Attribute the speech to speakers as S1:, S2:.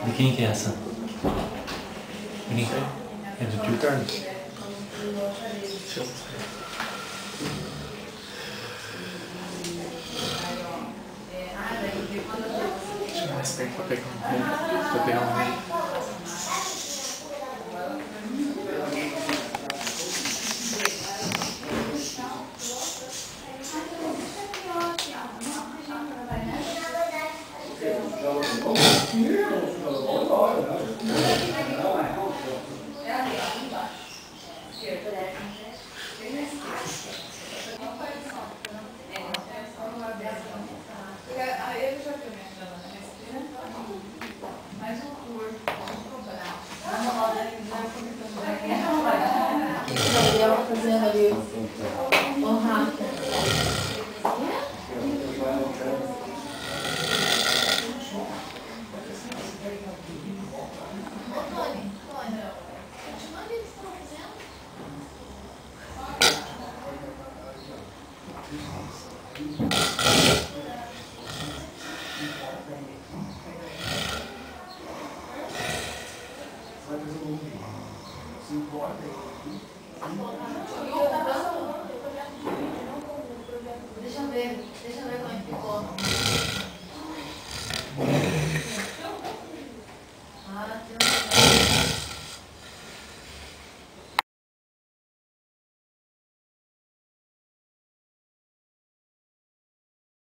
S1: De quem que é essa? Brinca. É do tio Carlos.
S2: Deixa mais tempo pra pegar pra pegar um meio.
S3: Gabriel fazendo ali o rato. Se importa aí.